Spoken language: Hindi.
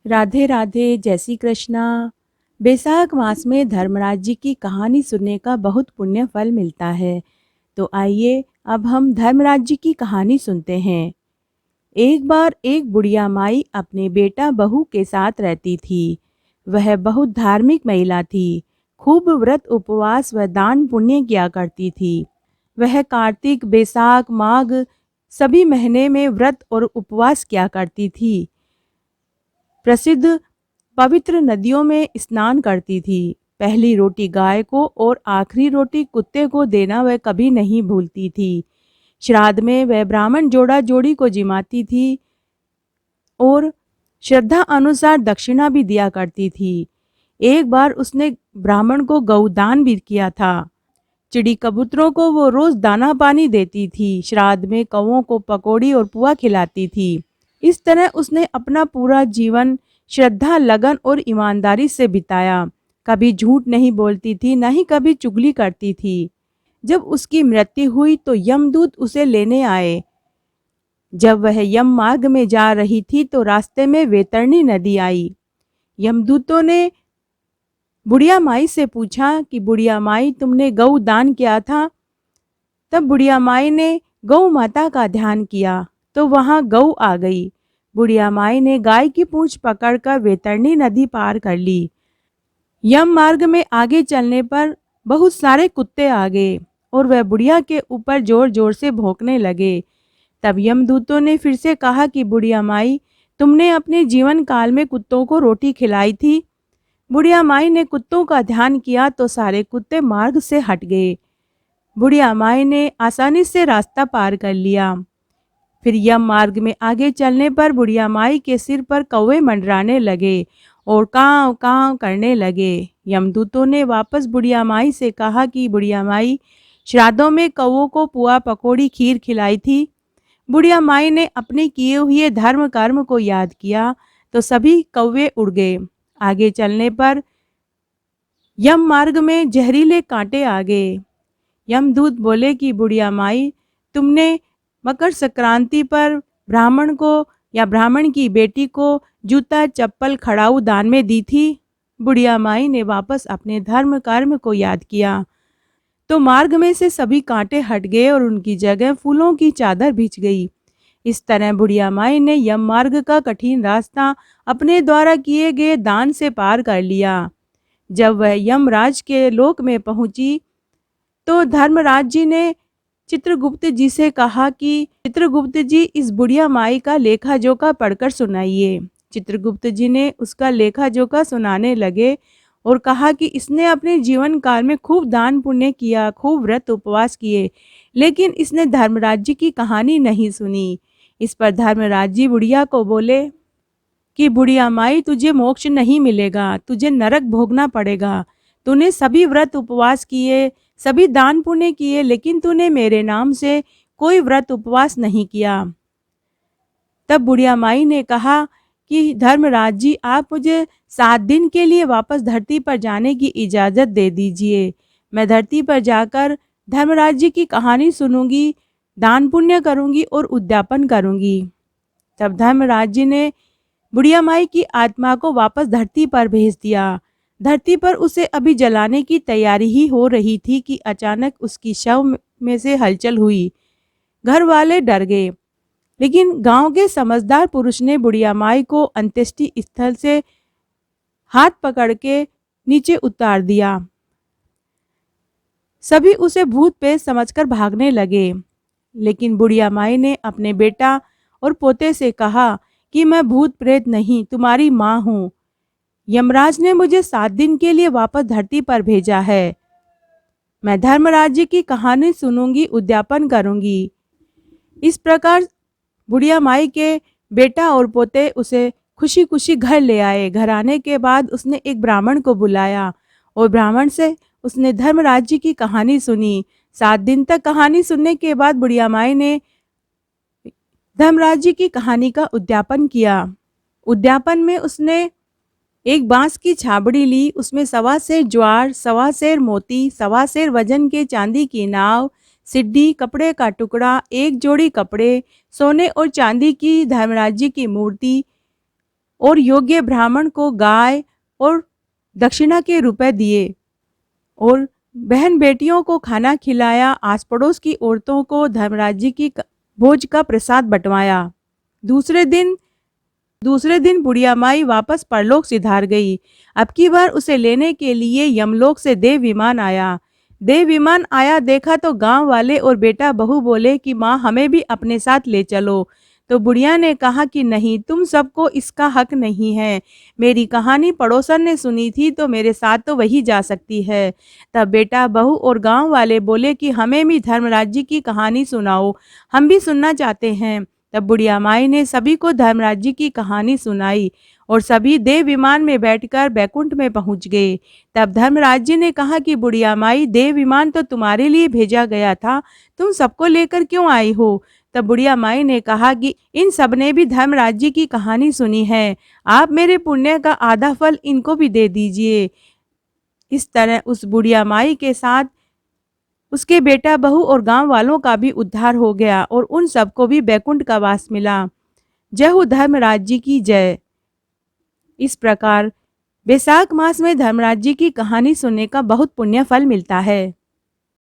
राधे राधे, जय श्री कृष्णा। बैसाख मास में धर्मराज जी की कहानी सुनने का बहुत पुण्य फल मिलता है। तो आइए अब हम धर्मराज जी की कहानी सुनते हैं। एक बार एक बुढ़िया माई अपने बेटा बहू के साथ रहती थी। वह बहुत धार्मिक महिला थी। खूब व्रत उपवास व दान पुण्य किया करती थी। वह कार्तिक, बैसाख, माघ सभी महीने में व्रत और उपवास किया करती थी। प्रसिद्ध पवित्र नदियों में स्नान करती थी। पहली रोटी गाय को और आखिरी रोटी कुत्ते को देना वह कभी नहीं भूलती थी। श्राद्ध में वह ब्राह्मण जोड़ा जोड़ी को जिमाती थी और श्रद्धा अनुसार दक्षिणा भी दिया करती थी। एक बार उसने ब्राह्मण को गौदान भी किया था। चिड़ी कबूतरों को वो रोज दाना पानी देती थी। श्राद्ध में कौओं को पकौड़ी और पुआ खिलाती थी। इस तरह उसने अपना पूरा जीवन श्रद्धा, लगन और ईमानदारी से बिताया। कभी झूठ नहीं बोलती थी, न ही कभी चुगली करती थी। जब उसकी मृत्यु हुई तो यमदूत उसे लेने आए। जब वह यम मार्ग में जा रही थी तो रास्ते में वैतरणी नदी आई। यमदूतों ने बुढ़िया माई से पूछा कि बुढ़िया माई, तुमने गौ दान किया था? तब बुढ़िया माई ने गौ माता का ध्यान किया तो वहां गौ आ गई। बुढ़िया माई ने गाय की पूंछ पकड़कर वैतरणी नदी पार कर ली। यम मार्ग में आगे चलने पर बहुत सारे कुत्ते आ गए और वह बुढ़िया के ऊपर जोर जोर से भौंकने लगे। तब यमदूतों ने फिर से कहा कि बुढ़िया माई, तुमने अपने जीवन काल में कुत्तों को रोटी खिलाई थी? बुढ़िया माई ने कुत्तों का ध्यान किया तो सारे कुत्ते मार्ग से हट गए। बुढ़िया माई ने आसानी से रास्ता पार कर लिया। फिर यम मार्ग में आगे चलने पर बुढ़िया माई के सिर पर कौवे मंडराने लगे और कांव कांव करने लगे। यमदूतों ने वापस बुढ़िया माई से कहा कि बुढ़िया माई, श्राद्धों में कौवों को पुआ, पकौड़ी, खीर खिलाई थी। बुढ़िया माई ने अपने किए हुए धर्म कर्म को याद किया तो सभी कौवे उड़ गए। आगे चलने पर यम मार्ग में जहरीले कांटे आ गए। यमदूत बोले कि बुढ़िया माई, तुमने मकर संक्रांति पर ब्राह्मण को या ब्राह्मण की बेटी को जूता, चप्पल, खड़ाऊ दान में दी थी। बुढ़िया माई ने वापस अपने धर्म कर्म को याद किया तो मार्ग में से सभी कांटे हट गए और उनकी जगह फूलों की चादर बिछ गई। इस तरह बुढ़िया माई ने यम मार्ग का कठिन रास्ता अपने द्वारा किए गए दान से पार कर लिया। जब वह यमराज के लोक में पहुंची तो धर्मराज जी ने चित्रगुप्त जी से कहा कि चित्रगुप्त जी, इस बुढ़िया माई का लेखा जोखा पढ़कर सुनाइए। चित्रगुप्त जी ने उसका लेखा जोखा सुनाने लगे और कहा कि इसने अपने जीवन काल में खूब दान पुण्य किया, खूब व्रत उपवास किए, लेकिन इसने धर्मराज जी की कहानी नहीं सुनी। इस पर धर्मराज जी बुढ़िया को बोले कि बुढ़िया माई, तुझे मोक्ष नहीं मिलेगा, तुझे नरक भोगना पड़ेगा। तूने सभी व्रत उपवास किए, सभी दान पुण्य किए, लेकिन तूने मेरे नाम से कोई व्रत उपवास नहीं किया। तब बुढ़िया माई ने कहा कि धर्मराज जी, आप मुझे 7 दिन के लिए वापस धरती पर जाने की इजाज़त दे दीजिए। मैं धरती पर जाकर धर्मराज जी की कहानी सुनूंगी, दान पुण्य करूंगी और उद्यापन करूंगी। तब धर्मराज जी ने बुढ़िया माई की आत्मा को वापस धरती पर भेज दिया। धरती पर उसे अभी जलाने की तैयारी ही हो रही थी कि अचानक उसकी शव में से हलचल हुई। घर वाले डर गए, लेकिन गांव के समझदार पुरुष ने बुढ़िया माई को अंत्येष्टि स्थल से हाथ पकड़ के नीचे उतार दिया। सभी उसे भूत प्रेत समझकर भागने लगे, लेकिन बुढ़िया माई ने अपने बेटा और पोते से कहा कि मैं भूत प्रेत नहीं, तुम्हारी माँ हूँ। यमराज ने मुझे 7 दिन के लिए वापस धरती पर भेजा है। मैं धर्मराज जी की कहानी सुनूंगी, उद्यापन करूंगी। इस प्रकार बुढ़िया माई के बेटा और पोते उसे खुशी खुशी घर ले आए। घर आने के बाद उसने एक ब्राह्मण को बुलाया और ब्राह्मण से उसने धर्मराज जी की कहानी सुनी। 7 दिन तक कहानी सुनने के बाद बुढ़िया माई ने धर्मराज जी की कहानी का उद्यापन किया। उद्यापन में उसने एक बांस की छाबड़ी ली, उसमें 1.25 सेर ज्वार, 1.25 सेर मोती, 1.25 सेर वजन के चांदी की नाव, सिड्डी, कपड़े का टुकड़ा, एक जोड़ी कपड़े, सोने और चांदी की धर्मराज जी की मूर्ति, और योग्य ब्राह्मण को गाय और दक्षिणा के रुपए दिए और बहन बेटियों को खाना खिलाया। आस पड़ोस की औरतों को धर्मराज जी की भोज का प्रसाद बंटवाया। दूसरे दिन बुढ़िया माई वापस परलोक सिधार गई। अब की बार उसे लेने के लिए यमलोक से देव विमान आया। देखा तो गांव वाले और बेटा बहू बोले कि माँ हमें भी अपने साथ ले चलो। तो बुढ़िया ने कहा कि नहीं, तुम सबको इसका हक नहीं है। मेरी कहानी पड़ोसन ने सुनी थी तो मेरे साथ तो वही जा सकती है। तब बेटा बहू और गांव वाले बोले कि हमें भी धर्मराज जी की कहानी सुनाओ, हम भी सुनना चाहते हैं। तब बुढ़िया माई ने सभी को धर्मराज जी की कहानी सुनाई और सभी देव विमान में बैठकर बैकुंठ में पहुंच गए। तब धर्मराज जी ने कहा कि बुढ़िया माई, देव विमान तो तुम्हारे लिए भेजा गया था, तुम सबको लेकर क्यों आई हो? तब बुढ़िया माई ने कहा कि इन सब ने भी धर्मराज जी की कहानी सुनी है, आप मेरे पुण्य का आधा फल इनको भी दे दीजिए। इस तरह उस बुढ़िया माई के साथ उसके बेटा बहू और गांव वालों का भी उद्धार हो गया और उन सबको भी बैकुंठ का वास मिला। जय हो धर्मराज जी की जय। इस प्रकार बैसाख मास में धर्मराज जी की कहानी सुनने का बहुत पुण्य फल मिलता है।